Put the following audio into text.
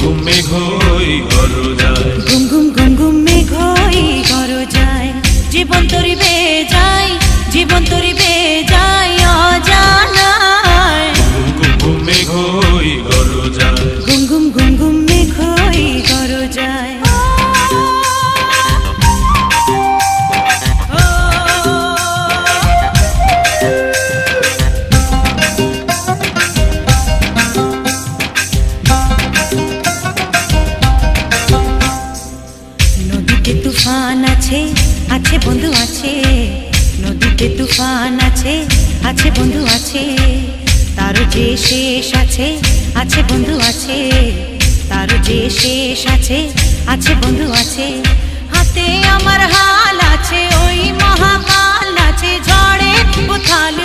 ঘুম মেঘ হই গরজায়, ঘুম ঘুম ঘুম ঘুম মেঘ হই গরজায়। জীবন তরিবে যায়, জীবন তরিবে যায় অজানায়। ঘুম ঘুম মেঘ হই গরজায়, ঘুম ঘুম ঘুম ঘুম মেঘ হই গরজায়। নদীতে তুফান আছে, আছে বন্ধু আছে। নদীতে তুফান আছে, আছে বন্ধু আছে। তারও যে শেষ আছে, আছে বন্ধু আছে। তারও যে শেষ আছে, আছে বন্ধু আছে। হাতে আমার হাল আছে, ওই মহাকাল আছে। ঝড়ে উথাল